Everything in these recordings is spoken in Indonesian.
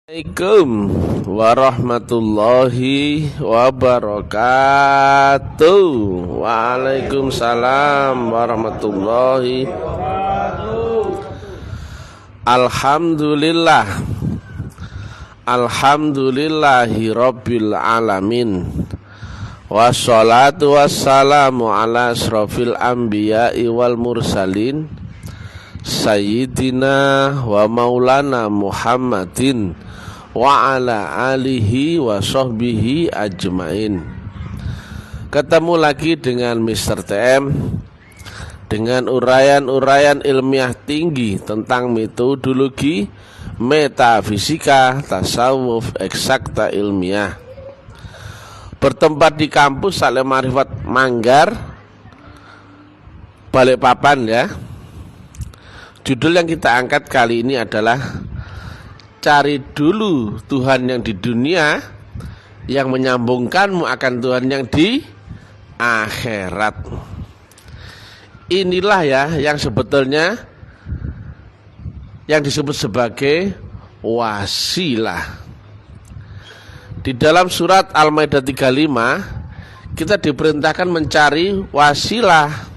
Assalamualaikum warahmatullahi wabarakatuh. Waalaikumsalam warahmatullahi wabarakatuh. Alhamdulillah. Alhamdulillahi rabbil alamin. Wassalatu wassalamu ala asrofil anbiya'i wal mursalin Sayyidina wa maulana Muhammadin wa ala alihi wa sahbihi ajmain. Ketemu lagi dengan Mr. TM dengan uraian-uraian ilmiah tinggi tentang metodologi, metafisika, tasawuf, eksakta ilmiah. Bertempat di kampus Salim Marifat Manggar, Balikpapan ya. Judul yang kita angkat kali ini adalah cari dulu Tuhan yang di dunia yang menyambungkanmu akan Tuhan yang di akhirat. Inilah ya yang sebetulnya yang disebut sebagai wasilah. Di dalam surat Al-Maidah 35 kita diperintahkan mencari wasilah.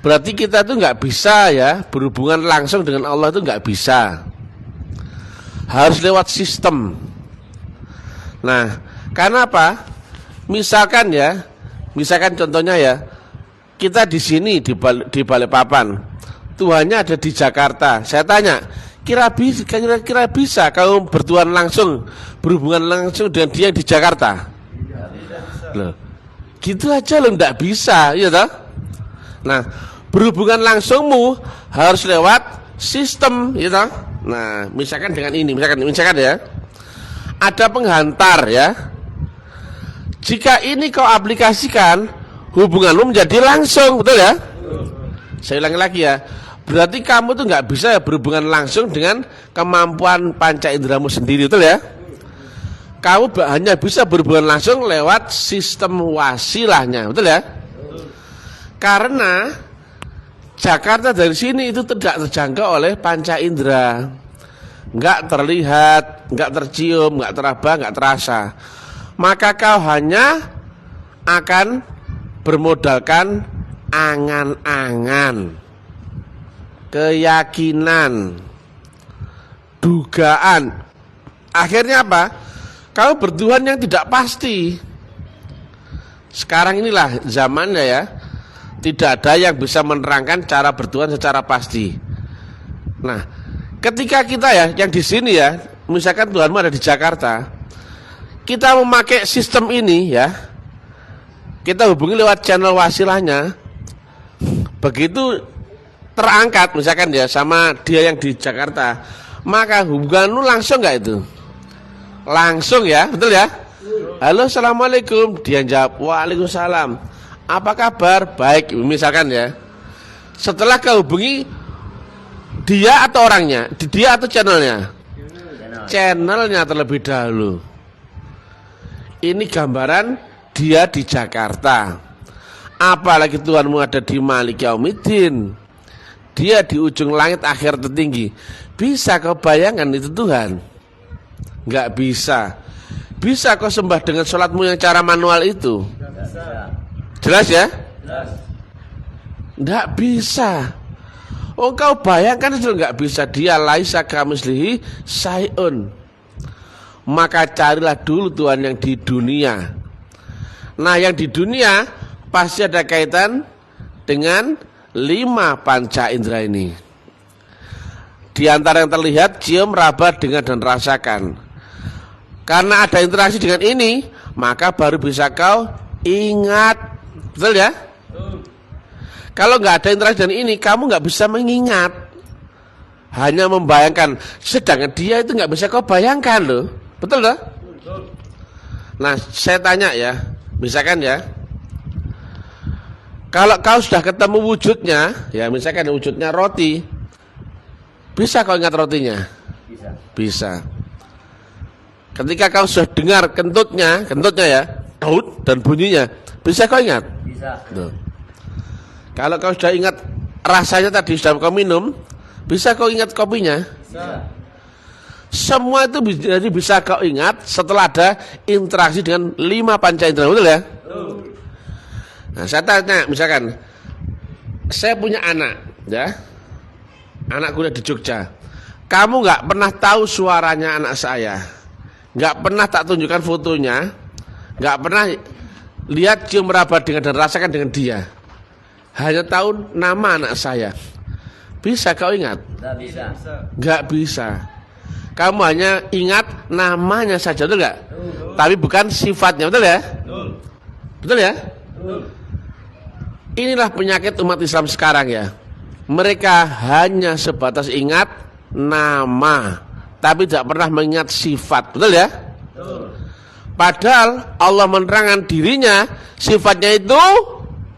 Berarti kita tuh nggak bisa ya berhubungan langsung dengan Allah, itu nggak bisa. Harus lewat sistem. Nah, karena apa? Misalkan contohnya ya, kita di sini di Balikpapan, Tuhannya ada di Jakarta. Saya tanya, kira-kira bisa kamu bertuhan langsung, berhubungan langsung dengan dia yang di Jakarta? Loh, gitu aja loh, nggak bisa, ya toh? Nah, berhubungan langsungmu harus lewat sistem, gitu. Nah, misalkan dengan ini, misalkan ya, ada penghantar ya. Jika ini kau aplikasikan, hubunganmu menjadi langsung, betul ya? Saya ulangi lagi ya. Berarti kamu tuh nggak bisa ya berhubungan langsung dengan kemampuan panca inderamu sendiri, betul ya? Kamu hanya bisa berhubungan langsung lewat sistem wasilahnya, betul ya? Karena Jakarta dari sini itu tidak terjangkau oleh panca indera, nggak terlihat, nggak tercium, nggak teraba, nggak terasa. Maka kau hanya akan bermodalkan angan-angan, keyakinan, dugaan. Akhirnya apa? Kau bertuhan yang tidak pasti. Sekarang inilah zamannya ya. Tidak ada yang bisa menerangkan cara bertuhan secara pasti. Nah, ketika kita ya, yang di sini ya, misalkan Tuhanmu ada di Jakarta, kita memakai sistem ini ya, kita hubungi lewat channel wasilahnya. Begitu terangkat misalkan ya sama dia yang di Jakarta, maka hubunganmu langsung nggak itu? Langsung ya, betul ya? Halo, assalamualaikum. Dia jawab, waalaikumsalam. Apa kabar? Baik, misalkan ya. Setelah kau hubungi dia atau orangnya, dia atau channelnya? Channelnya terlebih dahulu. Ini gambaran dia di Jakarta. Apalagi Tuhanmu ada di Malik Yaumiddin. Dia di ujung langit akhir tertinggi. Bisa kau bayangkan itu Tuhan? Enggak bisa. Bisa kau sembah dengan sholatmu yang cara manual itu? Jelas ya? Jelas. Nggak bisa. Oh, kau bayangkan itu nggak bisa. Dia laisa kamitslihi syai'un. Maka carilah dulu Tuhan yang di dunia. Nah, yang di dunia pasti ada kaitan dengan 5 panca indera ini. Di antara yang terlihat, cium, raba, dengar, dan rasakan. Karena ada interaksi dengan ini, maka baru bisa kau ingat. Betul ya? Kalau nggak ada interaksi dengan ini, kamu nggak bisa mengingat, hanya membayangkan. Sedangkan dia itu nggak bisa kau bayangkan loh, betul loh? Nah, saya tanya ya, misalkan ya, kalau kau sudah ketemu wujudnya, ya misalkan wujudnya roti, bisa kau ingat rotinya? Bisa. Ketika kau sudah dengar kentutnya ya, daud dan bunyinya, bisa kau ingat? Bisa. Tuh. Kalau kau sudah ingat rasanya tadi sudah kau minum, bisa kau ingat kopinya? Bisa. Semua itu jadi bisa kau ingat setelah ada interaksi dengan 5 panca indera, betul ya? Nah, saya tanya, misalkan saya punya anak, ya, anak kuliah di Jogja. Kamu nggak pernah tahu suaranya anak saya, nggak pernah tak tunjukkan fotonya, nggak pernah lihat, cium, meraba dengan dan rasakan dengan dia. Hanya tahu nama anak saya. Bisa kau ingat? Nggak bisa. Nggak bisa. Kamu hanya ingat namanya saja, betul nggak? Tapi bukan sifatnya, betul ya? Betul ya? Inilah penyakit umat Islam sekarang ya. Mereka hanya sebatas ingat nama, tapi tidak pernah mengingat sifat, betul ya? Padahal Allah menerangkan dirinya, sifatnya itu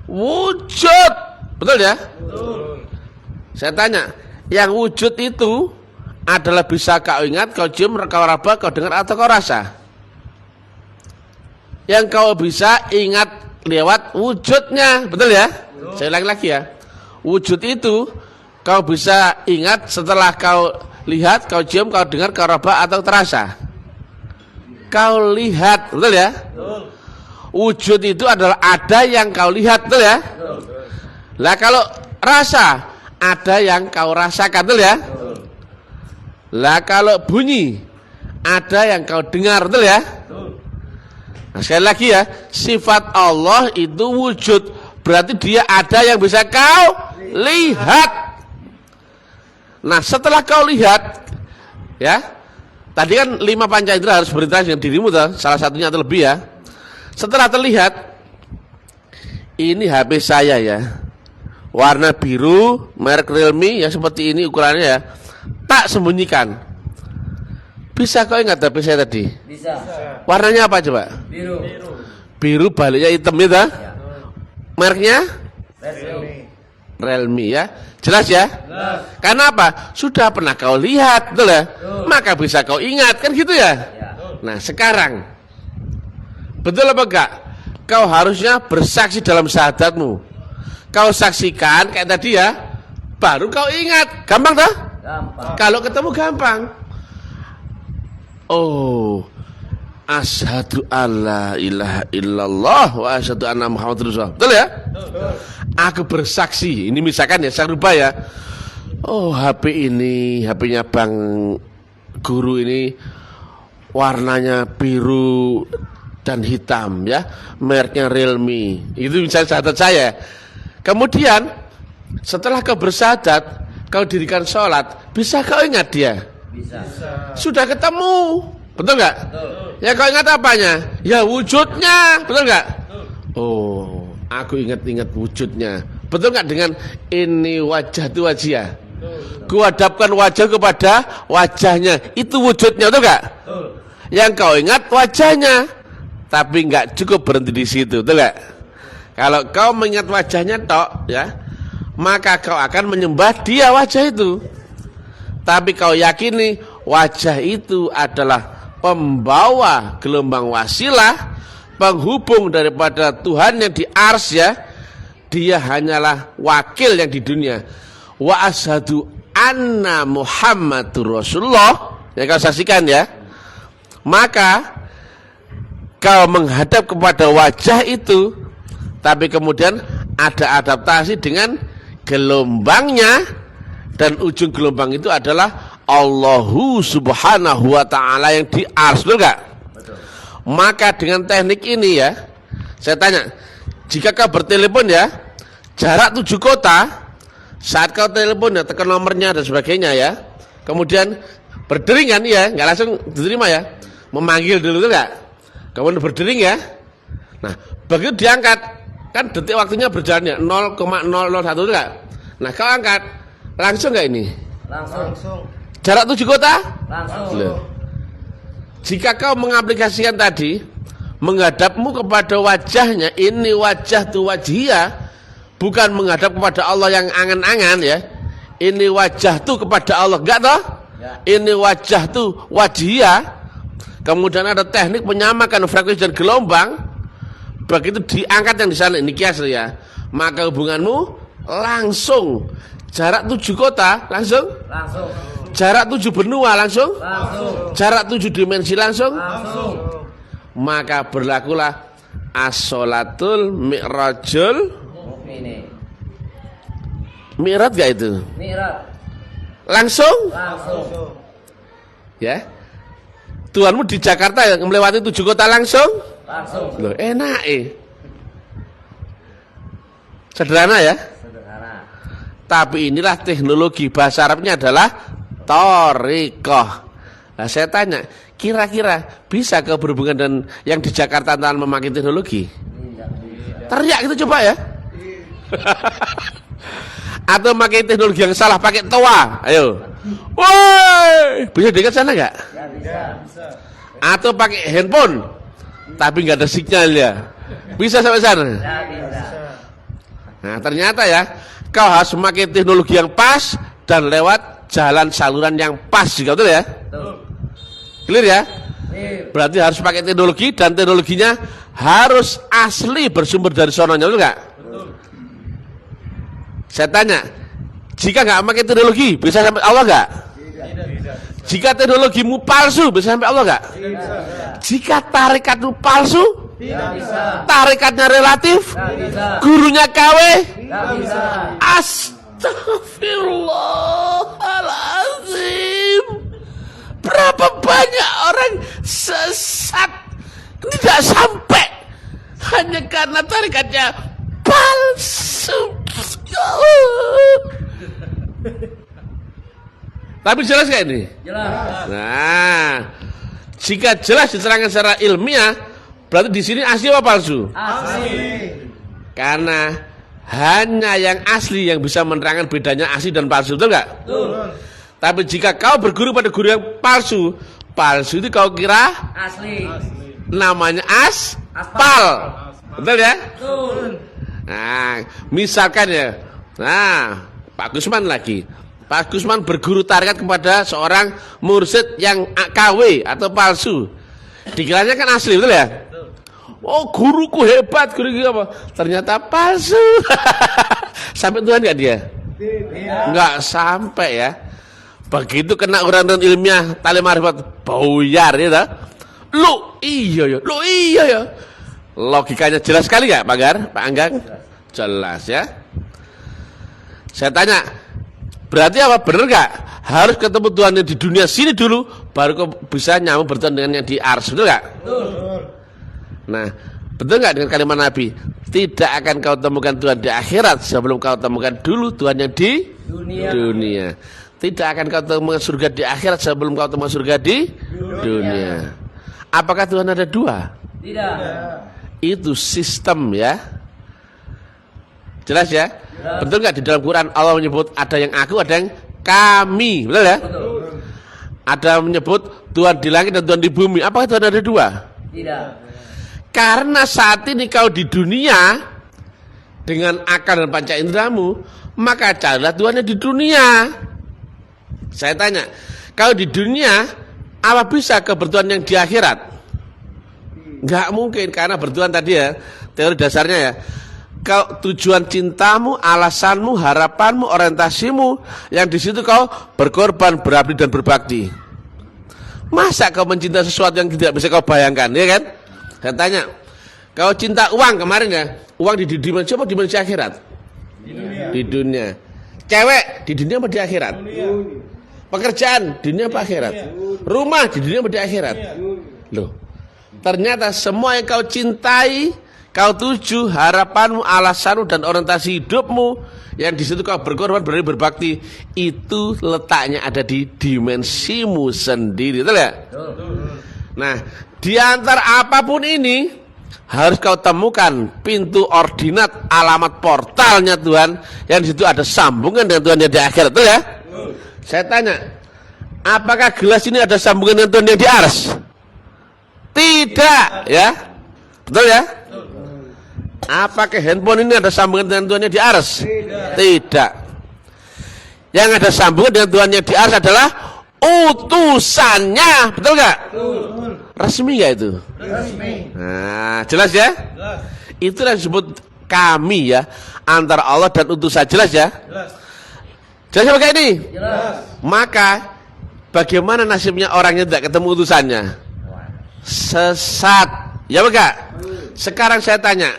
wujud, betul ya? Saya tanya, yang wujud itu adalah bisa kau ingat, kau cium, kau raba, kau dengar, atau kau rasa. Yang kau bisa ingat lewat wujudnya, betul ya? Saya ulangi lagi ya. Wujud itu kau bisa ingat setelah kau lihat, kau cium, kau dengar, kau raba, atau terasa. Kau lihat, betul ya? Wujud itu adalah ada yang kau lihat, betul ya? Lah kalau rasa, ada yang kau rasakan, betul ya? Lah kalau bunyi, ada yang kau dengar, betul ya? Nah, sekali lagi ya, sifat Allah itu wujud, berarti dia ada yang bisa kau lihat. Nah, setelah kau lihat, ya, tadi kan 5 panca indera harus berinteraksi dengan dirimu, salah satunya atau lebih ya. Setelah terlihat, ini HP saya ya, warna biru, merek Realme ya, seperti ini ukurannya ya. Tak sembunyikan. Bisa kau ingat HP saya tadi? Bisa. Warnanya apa coba? Biru. Biru, baliknya hitam itu. Ya. Mereknya? Realme ya. Jelas ya? Jelas. Karena apa? Sudah pernah kau lihat, betul ya? Maka bisa kau ingat, kan gitu ya? Nah, sekarang betul apa enggak? Kau harusnya bersaksi dalam syahadatmu. Kau saksikan kayak tadi ya, baru kau ingat. Gampang toh? Gampang. Kalau ketemu gampang. Oh, asyhadu alla ilaha illallah wa asyhadu anna muhammadar rasulullah. Betul ya? Aku bersaksi. Ini misalkan ya, saya rubah ya. Oh, HP ini, HP-nya Bang Guru ini warnanya biru dan hitam ya, mereknya Realme. Itu misalnya syahadat saya. Kemudian setelah kau bersyahadat, kau dirikan sholat, bisa kau ingat dia? Bisa. Sudah ketemu, betul nggak? Ya kau ingat apanya? Ya wujudnya, betul nggak? Oh, aku ingat-ingat wujudnya. Betul nggak dengan ini wajah tu wajah? Ku hadapkan wajah kepada wajahnya, itu wujudnya, betul nggak? Yang kau ingat wajahnya, tapi nggak cukup berhenti di situ, betul nggak? Kalau kau mengingat wajahnya tok, ya, maka kau akan menyembah dia wajah itu. Tapi kau yakini wajah itu adalah pembawa gelombang wasilah, penghubung daripada Tuhan yang di ars ya. Dia hanyalah wakil yang di dunia. Wa asyhadu anna Muhammadur Rasulullah. Yang kau saksikan ya. Maka kau menghadap kepada wajah itu, tapi kemudian ada adaptasi dengan gelombangnya, dan ujung gelombang itu adalah Allahu subhanahu wa ta'ala yang di ars, betul gak? Betul. Maka dengan teknik ini ya, saya tanya, jika kau bertelepon ya, jarak 7 kota, saat kau telepon ya, tekan nomornya dan sebagainya ya, kemudian berdering kan ya, nggak langsung diterima ya, memanggil dulu, betul gak? Kemudian berdering ya, nah begitu diangkat, kan detik waktunya berjalannya 0,001, betul gak? Nah kau angkat, langsung gak ini? Langsung. Jarak 7 kota? Langsung. Loh. Jika kau mengaplikasikan tadi, menghadapmu kepada wajahnya, ini wajah tu wajhiyah, bukan menghadap kepada Allah yang angan-angan ya. Ini wajah tu kepada Allah, enggak toh? Ya. Ini wajah tu wajhiyah. Kemudian ada teknik menyamakan frekuensi dan gelombang. Begitu diangkat yang di sana, ini kias ya. Maka hubunganmu langsung jarak 7 kota langsung Jarak 7 benua langsung? Langsung. Jarak 7 dimensi langsung? Langsung. Maka berlakulah as-sholatul mi'rajul. Ini. Mi'raj gak itu? Mi'raj. Langsung? Langsung. Ya. Tuhanmu di Jakarta yang melewati 7 kota langsung? Langsung. Loh, enak Sederhana ya. Sederhana. Tapi inilah teknologi, bahasa Arabnya adalah thoriqah. Nah, saya tanya, kira-kira bisa ke berhubungan dan yang di Jakarta tanpa memakai teknologi? Tidak bisa. Teriak itu coba ya. Atau pakai teknologi yang salah, pakai toa. Ayo. Woi, bisa dekat sana nggak? Tidak bisa. Atau pakai handphone, tapi nggak ada sinyalnya. Bisa sampai sana? Tidak bisa. Nah, ternyata ya, kau harus memakai teknologi yang pas dan lewat jalan saluran yang pas, juga betul ya? Betul. Clear ya? Nih. Berarti harus pakai teknologi dan teknologinya harus asli bersumber dari sononya, betul nggak? Saya tanya, jika nggak pakai teknologi, bisa sampai Allah nggak? Jika teknologimu palsu, bisa sampai Allah nggak? Jika tarikatmu palsu, Tidak bisa. tarikatnya relatif, Tidak bisa. gurunya KW, Tidak bisa. Astagfirullahaladzim. Berapa banyak orang sesat tidak sampai hanya karena tarikatnya palsu. Tapi jelas gak ini? Jelas. Nah, jika jelas diterangkan secara ilmiah, berarti di sini asli apa palsu? Asli. Karena hanya yang asli yang bisa menerangkan bedanya asli dan palsu, betul nggak? Betul. Tapi jika kau berguru pada guru yang palsu, palsu itu kau kira Asli. namanya aspal, betul ya? Betul. Nah, misalkan ya, nah Pak Gusman lagi, Pak Gusman berguru tarikat kepada seorang mursyid yang KW atau palsu, dikiranya kan asli, betul ya? Oh, guruku hebat, guruku apa? Ternyata palsu. Sampai Tuhan nggak dia? Nggak sampai ya. Begitu kena uraian ilmiah tali marifat boyar ya tak? Lu iya ya. Logikanya jelas sekali nggak, Pak Gar, Pak Anggang? Jelas ya. Saya tanya, berarti apa? Benar nggak? Harus ketemu Tuhan yang di dunia sini dulu, baru kau bisa nyambung bertemu dengan yang di ars, betul nggak? Betul. Nah, betul nggak dengan kalimat Nabi? Tidak akan kau temukan Tuhan di akhirat sebelum kau temukan dulu Tuhan yang di dunia. Tidak akan kau temukan surga di akhirat sebelum kau temukan surga di dunia. Apakah Tuhan ada dua? Tidak. Itu sistem ya. Jelas ya? Betul nggak di dalam Quran Allah menyebut ada yang aku, ada yang kami, betul ya? Betul. Ada menyebut Tuhan di langit dan Tuhan di bumi. Apakah Tuhan ada dua? Tidak. Karena saat ini kau di dunia dengan akal dan panca indramu, maka carilah Tuhannya di dunia. Saya tanya, kau di dunia, apa bisa ke bertuhan yang di akhirat? Enggak mungkin, karena bertuhan tadi ya, teori dasarnya ya. Kau tujuan cintamu, alasanmu, harapanmu, orientasimu, yang di situ kau berkorban, berabdi dan berbakti. Masa kau mencintai sesuatu yang tidak bisa kau bayangkan, ya kan? Saya tanya, kau cinta uang kemarin ya, uang di dimensi apa? Dimensi akhirat? Di dunia. Cewek di dunia apa di akhirat? Pekerjaan di dunia apa akhirat? Rumah di dunia apa di akhirat? Loh, ternyata semua yang kau cintai, kau tuju, harapanmu, alasanmu dan orientasi hidupmu, yang di situ kau berkorban, berani berbakti, itu letaknya ada di dimensimu sendiri, betul ya? Nah, di antara apapun ini harus kau temukan pintu ordinat, alamat portalnya Tuhan, yang di situ ada sambungan dengan Tuhan yang di akhirat, betul ya? Saya tanya, apakah gelas ini ada sambungan dengan Tuhan yang di ars? Tidak, ya? Betul ya? Apakah handphone ini ada sambungan dengan Tuhan yang di ars? Tidak. Yang ada sambungan dengan Tuhan yang di ars adalah utusannya, betul nggak? Resmi nggak itu? Resmi. Nah, jelas ya? Itulah yang disebut kami ya, antara Allah dan utusan, jelas ya? Jelas apa kayak ini? Jelas. Maka Bagaimana nasibnya orang yang tidak ketemu utusannya? Sesat. Ya enggak? Sekarang saya tanya,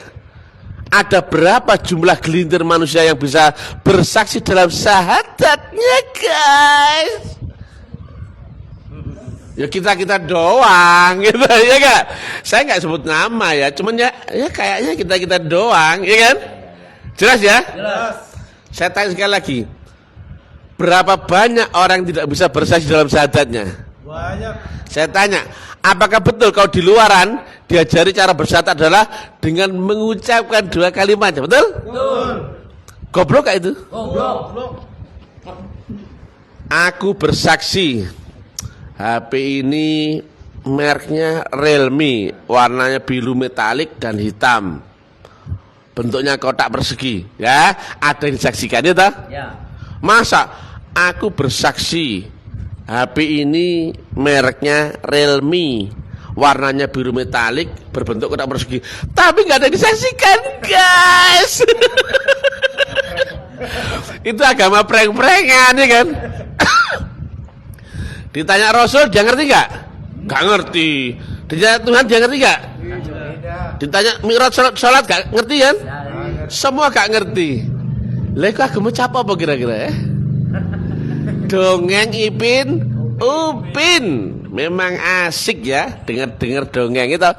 ada berapa jumlah gelintir manusia yang bisa bersaksi dalam syahadatnya, guys? Ya kita doang gitu ya enggak? Saya enggak sebut nama ya, cuman ya kayaknya kita doang, ya kan? Jelas ya? Jelas. Saya tanya sekali lagi. Berapa banyak orang yang tidak bisa bersaksi dalam syahadatnya? Banyak. Saya tanya, apakah betul kalau di luaran diajari cara bersyahadat adalah dengan mengucapkan 2 kalimat, betul? Betul. Goblok gak itu? Goblok. Aku bersaksi HP ini mereknya Realme, warnanya biru metalik dan hitam, bentuknya kotak persegi, ya ada yang disaksikan itu? Ya. Masa aku bersaksi HP ini mereknya Realme, warnanya biru metalik, berbentuk kotak persegi, tapi nggak ada yang disaksikan, guys. Itu agama prank-prankan, ya kan? Ditanya Rasul, dia ngerti nggak? Nggak ngerti. Ditanya Tuhan, dia ngerti nggak? Ditanya Mi'raj sholat nggak ngerti kan? Semua nggak ngerti. Leka agama apa kira-kira ya? Dongeng Ipin Upin. Memang asik ya dengar dongeng itu.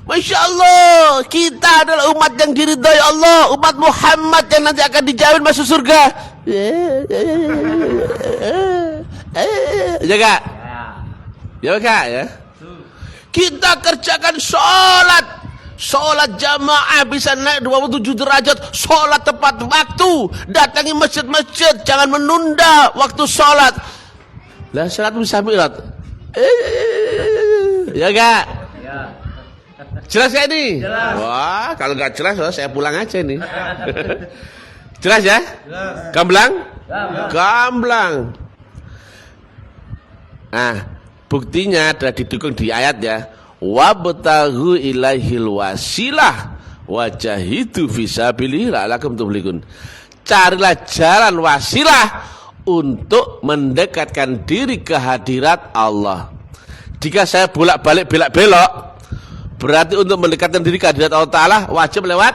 Masya Allah, kita adalah umat yang diridhai Allah, umat Muhammad yang nanti akan dijamin masuk surga. Ya kak? Ya kak ya? Kita kerjakan sholat jamaah bisa naik 27 derajat, sholat tepat waktu, datangi masjid-masjid, jangan menunda waktu sholat. Lah sholat bisa mirat. Ya kak? Ya. Jelas gak ini? Jelas. Wah, kalau gak jelas saya pulang aja nih. Jelas ya? Jelas. Gamblang? Gamblang. Gamblang. Nah, buktinya adalah didukung di ayat ya. Wabtaghu ilaihil wasilah wajahidu fisabilihi la'alakum tuflihun. Carilah jalan wasilah untuk mendekatkan diri ke hadirat Allah. Jika saya bolak-balik belok-belok, berarti untuk mendekatkan diri ke hadirat Allah Ta'ala wajib lewat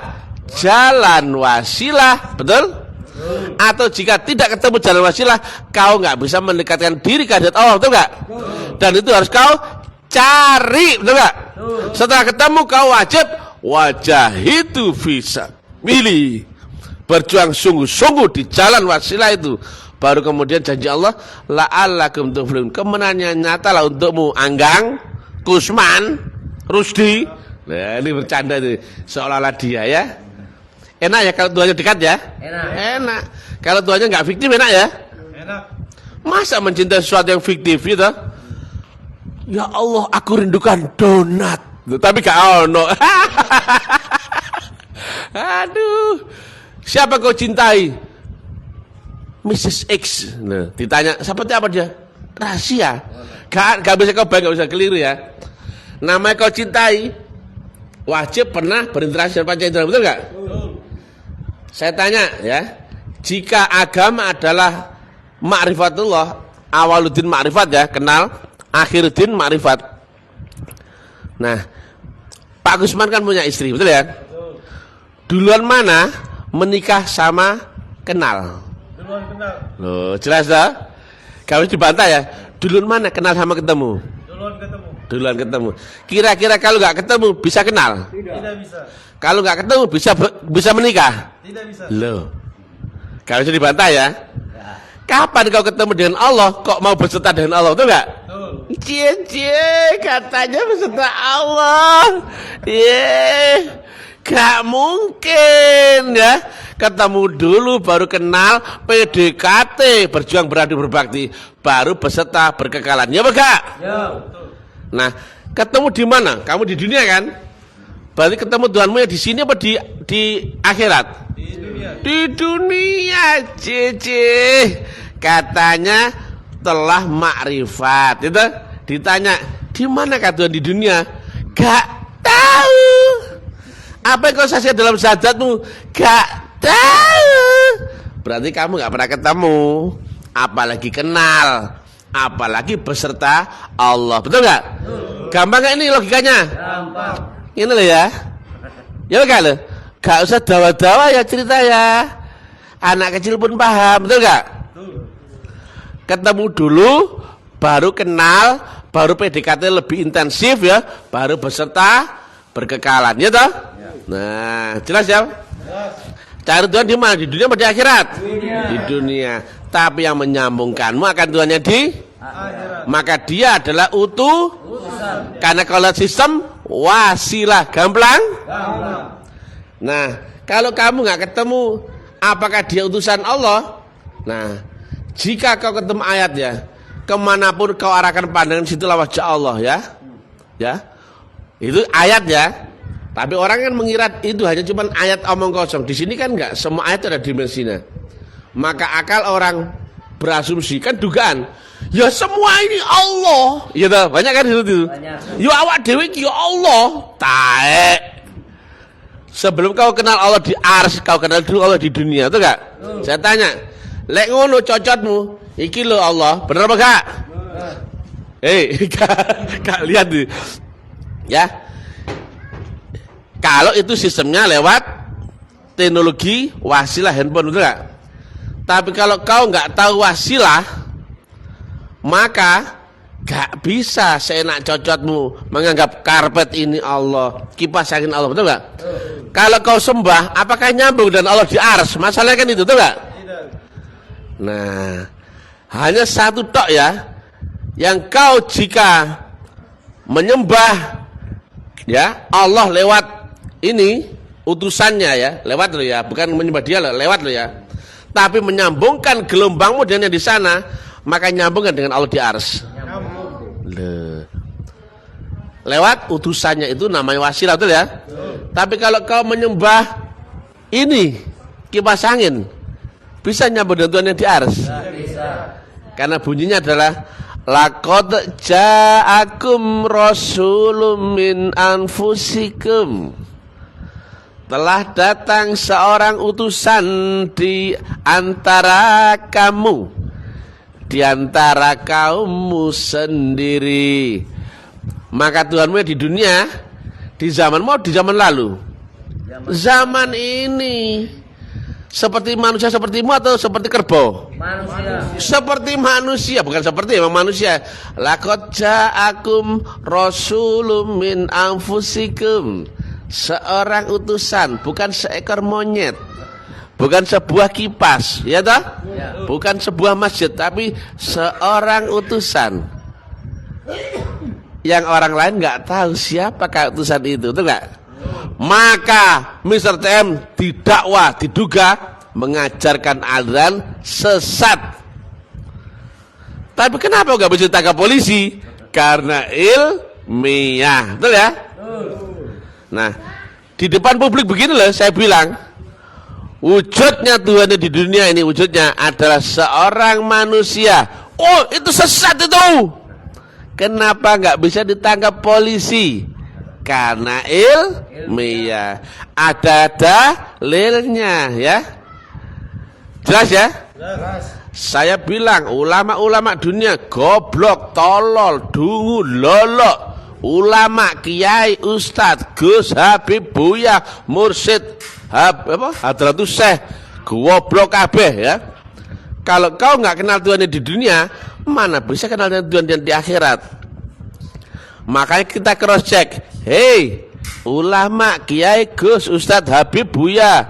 jalan wasilah, betul? Atau jika tidak ketemu jalan wasilah, kau nggak bisa mendekatkan diri ke hadirat Allah, betul nggak? Dan itu harus kau cari, betul nggak? Setelah ketemu kau wajah itu bisa milih, berjuang sungguh-sungguh di jalan wasilah itu. Baru kemudian janji Allah, la'allakum tuflihun, kemenangan nyatalah untukmu. Anggang, Kusman, Rusdi. Nah, ini bercanda itu, seolah-olah dia ya. Enak ya kalau tuanya dekat ya? Enak. Kalau tuanya nggak fiktif enak ya? Enak. Masa mencintai sesuatu yang fiktif gitu? Ya Allah, aku rindukan donat. Tapi gak ono. Aduh. Siapa kau cintai? Mrs. X. Nah, ditanya, seperti apa dia? Rahasia. Gak bisa kau bayang, gak bisa keliru ya. Namanya kau cintai, wajib pernah berinteraksi dengan panca indera, betul gak? Saya tanya ya, jika agama adalah ma'rifatullah, awaluddin ma'rifat ya, kenal, akhiruddin ma'rifat. Nah, Pak Gusman kan punya istri, betul ya? Duluan mana menikah sama kenal? Duluan kenal. Loh, jelas dah? Gak harus dibantah ya. Duluan mana kenal sama ketemu? Duluan ketemu. Duluan ketemu. Kira-kira kalau nggak ketemu bisa kenal? Tidak bisa. Kalau nggak ketemu bisa menikah? Tidak bisa. Loh, gak bisa dibantah ya? Kapan kau ketemu dengan Allah, kok mau berserta dengan Allah, betul nggak? Betul. Cie, katanya berserta Allah. Gak mungkin ya. Ketemu dulu baru kenal, PDKT, berjuang beradu berbakti, baru berserta berkekalan. Ya enggak? Ya, betul. Nah, ketemu di mana? Kamu di dunia kan? Berarti ketemu Tuhanmu ya di sini apa di akhirat? Di dunia. Di dunia, Cici. Katanya telah makrifat. Itu ditanya, di mana Tuhan di dunia? Gak tahu. Apa yang kau saksikan dalam syahadatmu? Gak tahu. Berarti kamu gak pernah ketemu, apalagi kenal, apalagi beserta Allah. Betul nggak? Gampang nggak ini logikanya? Gampang. Ini loh ya. Ya enggak loh. Gak usah dawa-dawa ya cerita ya. Anak kecil pun paham, betul nggak? Ketemu dulu, baru kenal, baru PDKT lebih intensif ya, baru beserta berkekalan, ya toh? Nah, jelas ya? Cari Tuhan di mana? Di dunia atau di akhirat? Di dunia. Tapi yang menyambungkanmu akan Tuhannya di Akhirat. maka dia adalah Utusan. karena kalau sistem wasilah gampang. Gampang. Nah, kalau kamu nggak ketemu apakah dia utusan Allah? Nah, jika kau ketemu ayat ya, kemanapun kau arahkan pandangan situlah wajah Allah ya, ya, itu ayat ya. Tapi orang kan mengira itu hanya cuma ayat omong kosong. Di sini kan enggak, semua ayat ada dimensinya. Maka akal orang berasumsi kan dugaan. Ya semua ini Allah. Ya toh, banyak kan itu. Ya awak dewe iki ya Allah. Taek. Sebelum kau kenal Allah di ars, kau kenal dulu Allah di dunia, tuh enggak? Saya tanya, lek ngono cocotmu, iki lo Allah, bener apa enggak? Kak lihat nih. Ya. Kalau itu sistemnya lewat teknologi wasilah handphone, betul nggak? Tapi kalau kau nggak tahu wasilah, maka nggak bisa seenak cocotmu menganggap karpet ini Allah, kipas angin Allah, betul nggak? Kalau kau sembah, apakah nyambung dan Allah di ars? Masalahnya kan itu, betul nggak? Nah, hanya satu tok ya, yang kau jika menyembah ya Allah lewat ini utusannya ya, lewat lo ya, bukan menyembah dia lo, lewat lo ya. Tapi menyambungkan gelombangmu dengan yang di sana, maka nyambungkan dengan Allah di ars. Lewat utusannya itu namanya wasilah, betul ya. Tapi kalau kau menyembah ini kipas angin, bisa nyambung dengan Tuhan yang di ars? Karena bunyinya adalah laqad ja'akum rasulun min anfusikum. Telah datang seorang utusan di antara kamu, di antara kaummu sendiri. Maka Tuhanmu di dunia, di zaman mau di zaman lalu, zaman ini seperti manusia sepertimu atau seperti kerbau? Manusia. Seperti manusia, bukan seperti memang manusia. Laqad ja'akum rasulun min anfusikum. Seorang utusan, bukan seekor monyet, bukan sebuah kipas, ya toh? Bukan sebuah masjid, tapi seorang utusan yang orang lain nggak tahu siapakah utusan itu, tuh nggak? Maka Mr. TM didakwa, diduga mengajarkan aliran sesat. Tapi kenapa nggak bisa ditangkap polisi? Karena ilmiah, betul ya? Nah, di depan publik begini loh, saya bilang wujudnya Tuhan di dunia ini, wujudnya adalah seorang manusia. Oh, itu sesat itu. Kenapa nggak bisa ditangkap polisi? Karena ilmiah, ada dalilnya ya. Jelas ya? Saya bilang ulama-ulama dunia goblok, tolol, dungu, lolok. Ulama, kiai, ustadz, Gus, Habib, Buya, Mursyid, Hadratus Syekh, goblok kabeh ya. Kalau kau nggak kenal Tuhan di dunia, mana bisa kenal Tuhan di akhirat? Makanya kita cross check. Hei, ulama, kiai, Gus, ustadz, Habib, Buya,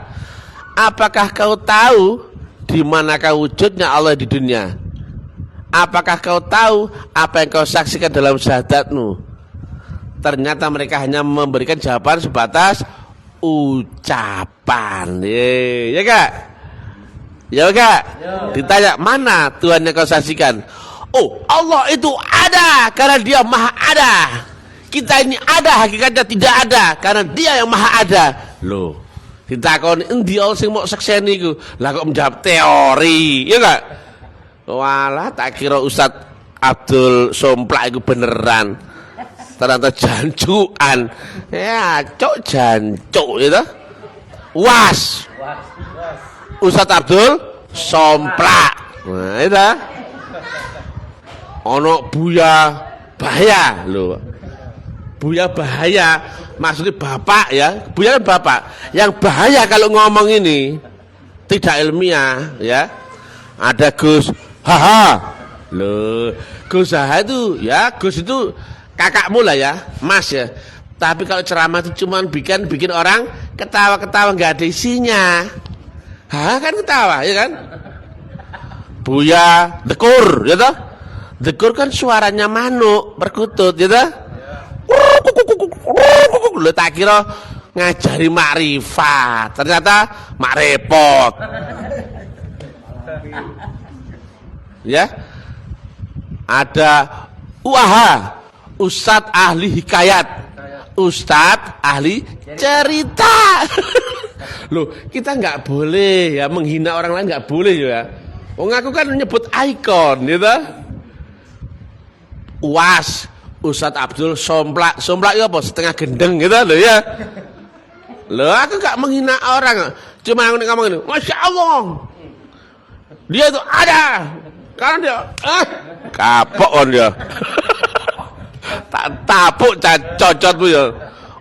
apakah kau tahu di manakah wujudnya Allah di dunia? Apakah kau tahu apa yang kau saksikan dalam syahadatmu? Ternyata mereka hanya memberikan jawaban sebatas ucapan. Ya kak? Ya kak? Ditanya mana Tuhan yang kau saksikan? Oh, Allah itu ada karena dia maha ada. Kita ini ada, hakikatnya tidak ada karena dia yang maha ada. Loh, ditakoni endi Allah sing mau sakseni iku? Lah kok menjawab teori, ya kak? Walah, tak kira Ustadz Abdul Somplak itu beneran. Ternyata jancuan. Ya, cok jancuk itu. Was. Ustadz Abdul Somplak. Nah, itu. ono Buya bahaya loh. Buya bahaya, maksudnya bapak ya. Buya kan bapak. Yang bahaya kalau ngomong ini tidak ilmiah ya. Ada Gus haha. Loh, Gus haha itu ya, Gus itu kakakmu lah ya, Mas ya. Tapi kalau ceramah itu cuma bikin orang ketawa-ketawa nggak ada isinya. Haha kan ketawa ya kan? Buya dekur ya toh? Dekur kan suaranya manuk perkutut ya toh? Lu tak kira ngajari makrifat, ternyata mak repot. Ya. Ada Ustadz ahli hikayat, Ustadz ahli cerita. Loh, kita nggak boleh ya menghina orang lain, nggak boleh ya. Wong aku kan nyebut ikon gitu. UAS Ustadz Abdul Somplak. Somplak itu apa? Setengah gendeng gitu loh ya. Loh aku gak menghina orang. Cuma aku ngomong ini, Masya Allah. Dia itu ada. Karena dia, kapok on dia. Tak tapuk cocot ya.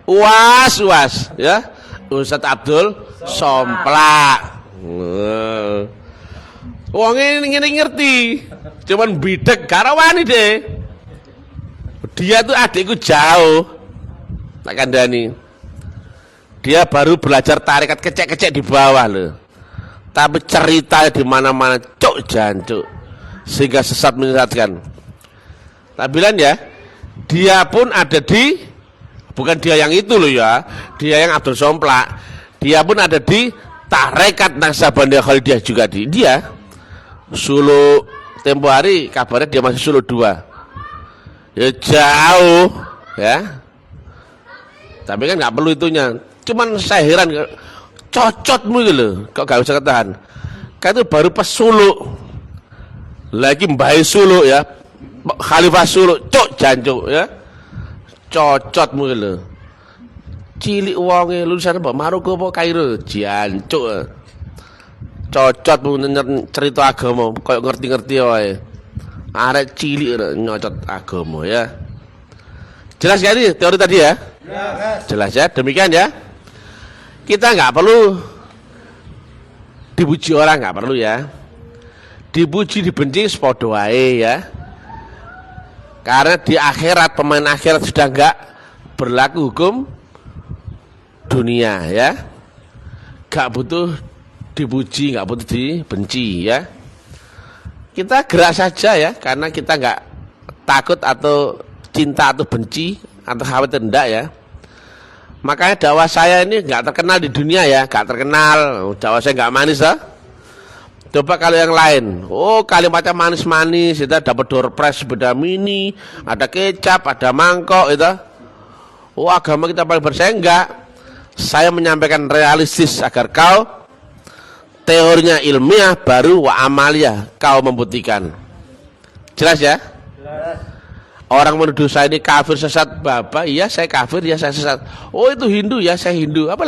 UAS ya. Ustadz Abdul Somplak. Wong ini ngerti. Cuman bidek karawani deh. Dia tuh adikku jauh, tak kandani. Dia baru belajar tarikat kecek-kecek di bawah loh. Tapi cerita di mana-mana cuk jancuk, sehingga sesat menyesatkan. Tak bilang ya, dia pun ada di, bukan dia yang itu loh ya, dia yang Abdul Somplak. Dia pun ada di tarekat Naksabandia Khalidiyah juga di dia. Solo tempo hari kabarnya dia masih Solo 2. Ya jauh ya, tapi kan nggak perlu itunya. Cuman saya heran cocotmu itu loh, kok gak bisa ketahan. Kan itu baru pas Solo, lagi Mbah Solo ya, Khalifah Solo, cok jancuk ya, cocotmu itu loh. Cilik wonge lulusan apa Maroko apa Kairo, jancuk. Cocotmu cerita agama, kok ngerti-ngerti wae. Arek cilik nyocot agama ya. Jelas ya ini teori tadi ya? Jelas ya, demikian ya. Kita nggak perlu dipuji orang, nggak perlu ya. Dipuji dibenci sepodo wae ya. Karena di akhirat, pemain akhirat sudah nggak berlaku hukum dunia ya. Nggak butuh dipuji, nggak butuh dibenci ya. Kita gerak saja ya, karena kita nggak takut atau cinta atau benci atau khawatir enggak ya. Makanya dakwah saya ini nggak terkenal di dunia ya, nggak terkenal. Dakwah saya nggak manis ya. Coba kalau yang lain, kalimatnya manis-manis, kita dapat door prize sepeda mini, ada kecap, ada mangkok, itu. Agama kita paling bersih enggak. Saya menyampaikan realistis agar kau teorinya ilmiah baru wa amalia kau membuktikan. Jelas ya? Jelas. Orang menuduh saya ini kafir sesat bapak, iya saya kafir, iya saya sesat. Itu Hindu ya, saya Hindu. Apa?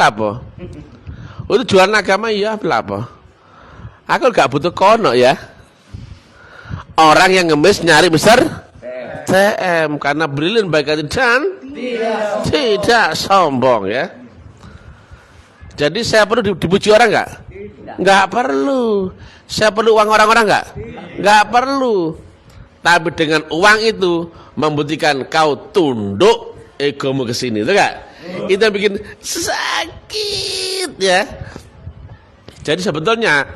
Itu jualan agama, iya apa? Aku gak butuh kono ya. Orang yang ngemis nyari besar TM karena brilliant baik dan tidak sombong ya. Jadi saya perlu dipuji orang nggak? Nggak perlu. Saya perlu uang orang-orang nggak? Nggak perlu. Tapi dengan uang itu membuktikan kau tunduk egomu ke sini, itu nggak? Itu yang bikin sakit ya. Jadi sebetulnya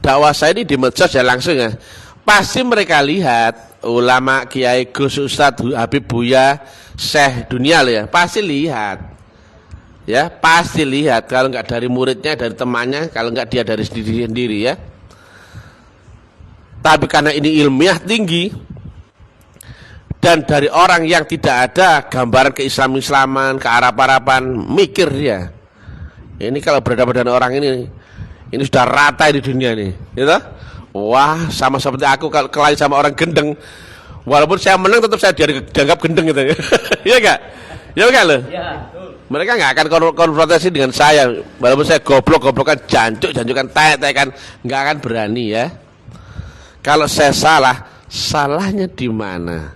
dakwah saya ini di medsos ya langsung ya. Pasti mereka lihat ulama Kiai Gus Ustadz Habib Buya Syekh dunia ya, pasti lihat. Ya, pasti lihat kalau enggak dari muridnya, dari temannya, kalau enggak dia dari sendiri ya. Tapi karena ini ilmiah tinggi dan dari orang yang tidak ada gambaran keislaman, kearab-araban, mikir dia. Ini kalau berhadapan dengan orang ini sudah rata di dunia ini, gitu. Wah, sama seperti aku kalau kelahi sama orang gendeng, walaupun saya menang tetap saya dianggap gendeng gitu. Iya enggak? Ya enggak loh? Iya. Mereka nggak akan konfrontasi dengan saya, walaupun saya goblok-goblokan, jancukan, tek-tekan, nggak akan berani ya. Kalau saya salah, salahnya di mana?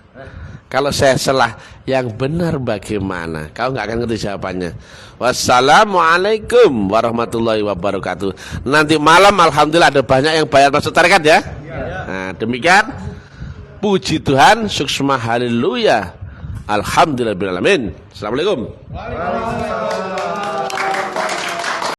Kalau saya salah, yang benar bagaimana? Kau nggak akan ngerti jawabannya. Wassalamualaikum warahmatullahi wabarakatuh. Nanti malam alhamdulillah ada banyak yang bayar masuk tarekat ya. Nah, demikian. Puji Tuhan, suksma haleluya. Alhamdulillahirabbil alamin. Assalamualaikum. Waalaikumsalam.